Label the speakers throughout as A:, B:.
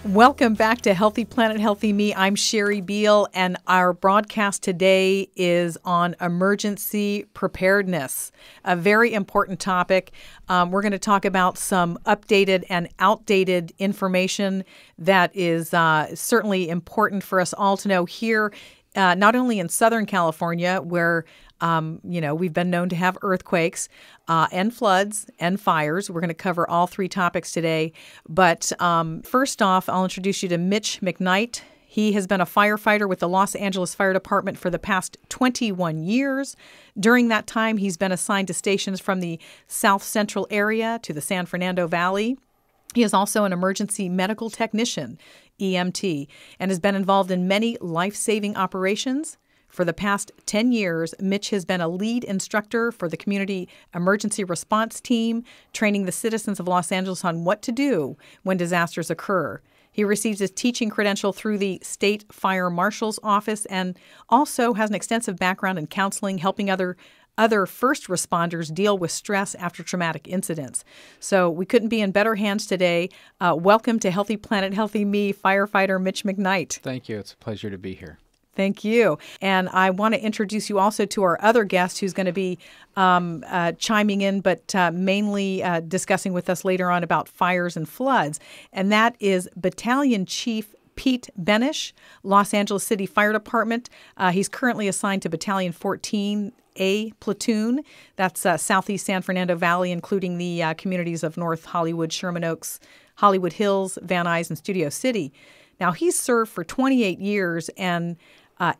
A: Welcome back to Healthy Planet, Healthy Me. I'm Sherry Beall, and our broadcast today is on emergency preparedness, a very important topic. We're going to talk about some updated and outdated information that is certainly important for us all to know here, not only in Southern California, where we've been known to have earthquakes and floods and fires. We're going to cover all three topics today. But first off, I'll introduce you to Mitch McKnight. He has been a firefighter with the Los Angeles Fire Department for the past 21 years. During that time, he's been assigned to stations from the South Central area to the San Fernando Valley. He is also an emergency medical technician, EMT, and has been involved in many life-saving operations. For the past 10 years, Mitch has been a lead instructor for the Community Emergency Response Team, training the citizens of Los Angeles on what to do when disasters occur. He receives his teaching credential through the State Fire Marshal's Office and also has an extensive background in counseling, helping other first responders deal with stress after traumatic incidents. So we couldn't be in better hands today. Welcome to Healthy Planet, Healthy Me, firefighter Mitch McKnight.
B: Thank you. It's a pleasure to be here.
A: Thank you. And I want to introduce you also to our other guest who's going to be chiming in, but mainly discussing with us later on about fires and floods. And that is Battalion Chief Pete Benesch, Los Angeles City Fire Department. He's currently assigned to Battalion 14A Platoon. That's Southeast San Fernando Valley, including the communities of North Hollywood, Sherman Oaks, Hollywood Hills, Van Nuys, and Studio City. Now, he's served for 28 years and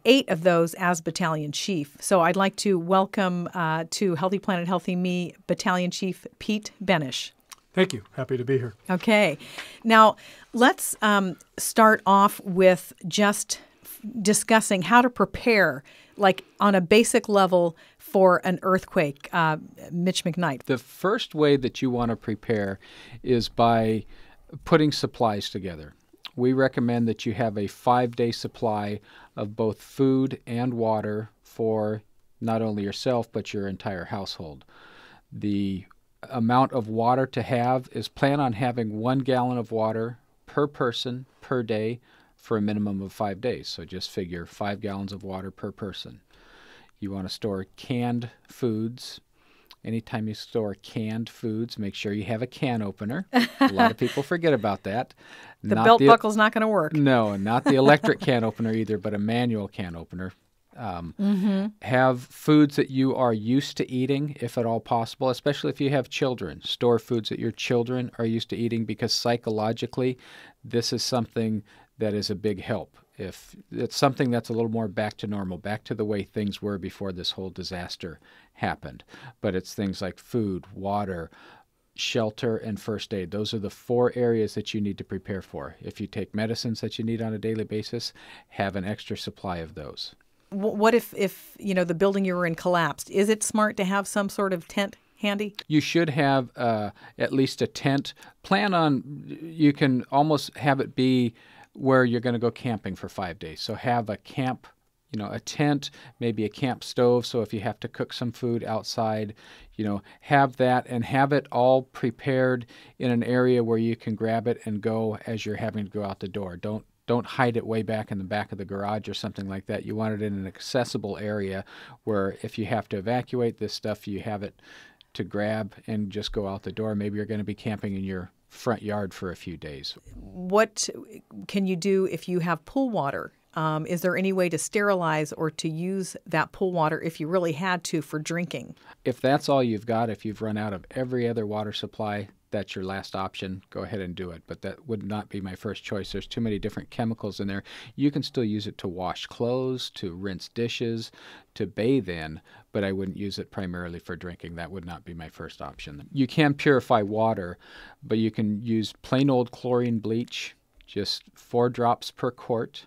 A: 8 of those as Battalion Chief. So I'd like to welcome to Healthy Planet, Healthy Me, Battalion Chief Pete Benesch.
C: Thank you. Happy to be here.
A: Okay. Now, let's start off with just discussing how to prepare, like on a basic level, for an earthquake. Mitch McKnight.
B: The first way that you want to prepare is by putting supplies together. We recommend that you have a 5-day supply of both food and water for not only yourself, but your entire household. The amount of water to have is plan on having 1 gallon of water per person per day for a minimum of 5 days. So just figure 5 gallons of water per person. You want to store canned foods. Anytime you store canned foods, make sure you have a can opener. A lot of people forget about that.
A: The belt buckle's not going to work.
B: No, not the electric can opener either, but a manual can opener. Have foods that you are used to eating, if at all possible, especially if you have children. Store foods that your children are used to eating, because psychologically, this is something that is a big help. If it's something that's a little more back to normal, back to the way things were before this whole disaster happened. But it's things like food, water, shelter, and first aid. Those are the 4 areas that you need to prepare for. If you take medicines that you need on a daily basis, have an extra supply of those.
A: What if the building you were in collapsed? Is it smart to have some sort of tent handy?
B: You should have at least a tent. Plan on, you can almost have it be where you're going to go camping for 5 days. So have a camp, a tent, maybe a camp stove. So if you have to cook some food outside, have that, and have it all prepared in an area where you can grab it and go as you're having to go out the door. Don't hide it way back in the back of the garage or something like that. You want it in an accessible area where if you have to evacuate this stuff, you have it to grab and just go out the door. Maybe you're going to be camping in your front yard for a few days.
A: What can you do if you have pool water? Is there any way to sterilize or to use that pool water if you really had to for drinking?
B: If that's all you've got, if you've run out of every other water supply, that's your last option. Go ahead and do it. But that would not be my first choice. There's too many different chemicals in there. You can still use it to wash clothes, to rinse dishes, to bathe in, but I wouldn't use it primarily for drinking. That would not be my first option. You can purify water, but you can use plain old chlorine bleach, just 4 drops per quart.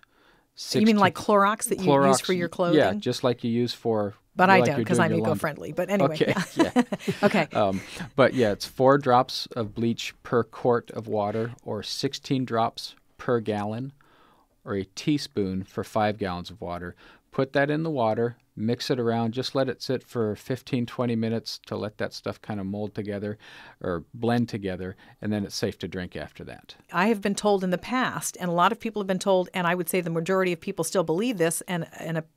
A: You mean like Clorox that you use for your clothing?
B: Yeah, just like you use for...
A: But I don't, because I'm eco-friendly. But anyway.
B: Okay, yeah.
A: Okay.
B: But yeah, it's 4 drops of bleach per quart of water, or 16 drops per gallon, or a teaspoon for 5 gallons of water. Put that in the water, mix it around, just let it sit for 15, 20 minutes to let that stuff kind of mold together or blend together, and then it's safe to drink after that.
A: I have been told in the past, and a lot of people have been told, and I would say the majority of people still believe this, and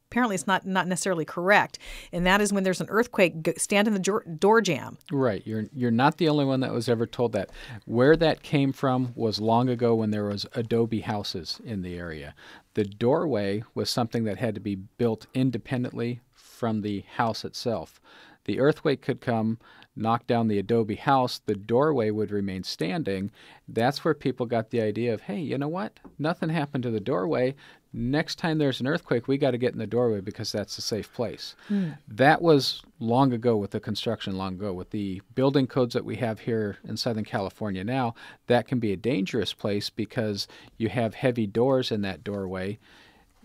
A: apparently it's not necessarily correct, and that is when there's an earthquake, stand in the door jamb.
B: Right. You're not the only one that was ever told that. Where that came from was long ago when there was adobe houses in the area. The doorway was something that had to be built independently from the house itself. The earthquake could come, knock down the adobe house, the doorway would remain standing. That's where people got the idea of, hey, you know what? Nothing happened to the doorway. Next time there's an earthquake, we got to get in the doorway because that's a safe place. That was long ago with the construction, long ago. With the building codes that we have here in Southern California now, that can be a dangerous place because you have heavy doors in that doorway.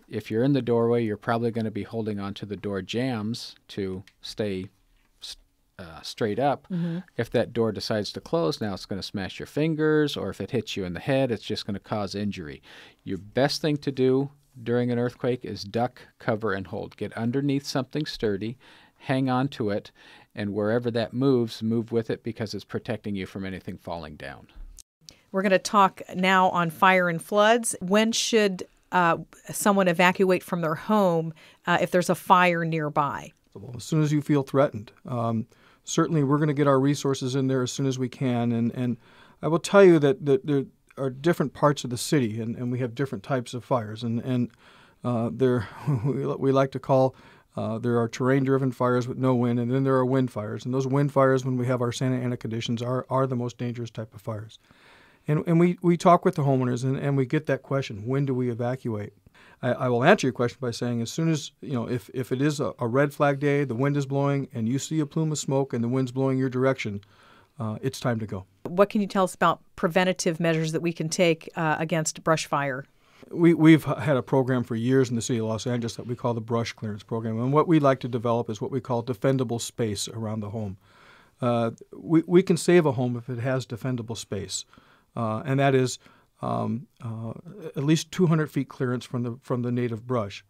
B: If you're in the doorway, you're probably going to be holding onto the door jambs to stay straight up. If that door decides to close, now it's going to smash your fingers, or if it hits you in the head, it's just going to cause injury. Your best thing to do during an earthquake is duck, cover, and hold. Get underneath something sturdy, hang on to it, and wherever that moves, move with it because it's protecting you from anything falling down.
A: We're going to talk now on fire and floods. When should someone evacuate from their home if there's a fire nearby?
C: Well, as soon as you feel threatened. Certainly, we're going to get our resources in there as soon as we can. And I will tell you that there are different parts of the city, and we have different types of fires. And there, we like to call, there are terrain-driven fires with no wind, and then there are wind fires. And those wind fires, when we have our Santa Ana conditions, are the most dangerous type of fires. And we talk with the homeowners, and we get that question, when do we evacuate? I will answer your question by saying as soon as, if it is a red flag day, the wind is blowing, and you see a plume of smoke and the wind's blowing your direction, it's time to go.
A: What can you tell us about preventative measures that we can take against brush fire?
C: We've had a program for years in the city of Los Angeles that we call the Brush Clearance Program. And what we like to develop is what we call defendable space around the home. We can save a home if it has defendable space, and that is at least 200 feet clearance from the native brush.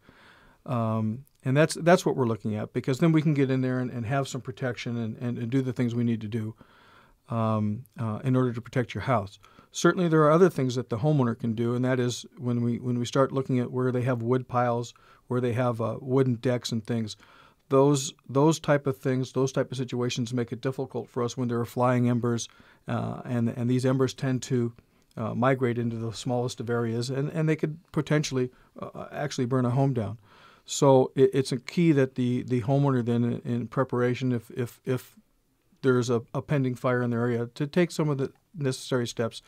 C: And that's what we're looking at, because then we can get in there and have some protection and do the things we need to do in order to protect your house. Certainly there are other things that the homeowner can do, and that is when we start looking at where they have wood piles, where they have wooden decks and things, those type of things, those type of situations make it difficult for us when there are flying embers, and these embers tend to migrate into the smallest of areas, and they could potentially actually burn a home down. So it's a key that the homeowner then, in preparation, if there's a pending fire in their area, to take some of the necessary steps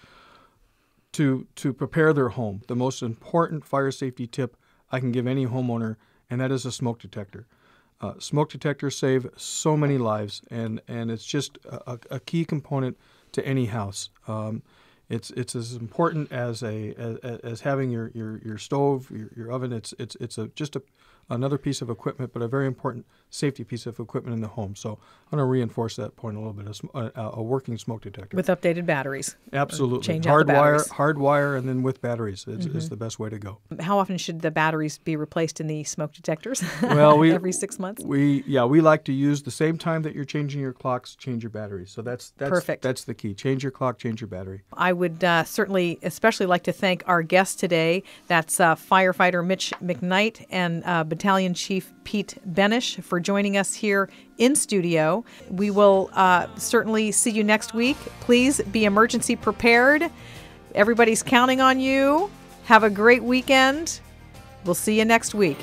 C: to prepare their home. The most important fire safety tip I can give any homeowner, and that is a smoke detector. Smoke detectors save so many lives, and it's just a key component to any house. It's as important as having your stove, your oven. It's just another piece of equipment, but a very important safety piece of equipment in the home. So I'm going to reinforce that point a little bit. A working smoke detector
A: with updated batteries.
C: Absolutely.
A: Change out the batteries.
C: Hardwire, and then with batteries is the best way to go.
A: How often should the batteries be replaced in the smoke detectors?
C: Well,
A: every 6 months.
C: We like to use the same time that you're changing your clocks, change your batteries. So that's
A: perfect.
C: That's the key. Change your clock, change your battery.
A: I would certainly, especially like to thank our guest today. That's Firefighter Mitch McKnight and Battalion Chief Pete Benesch for joining us here in studio. We will certainly see you next week. Please be emergency prepared. Everybody's counting on you. Have a great weekend. We'll see you next week.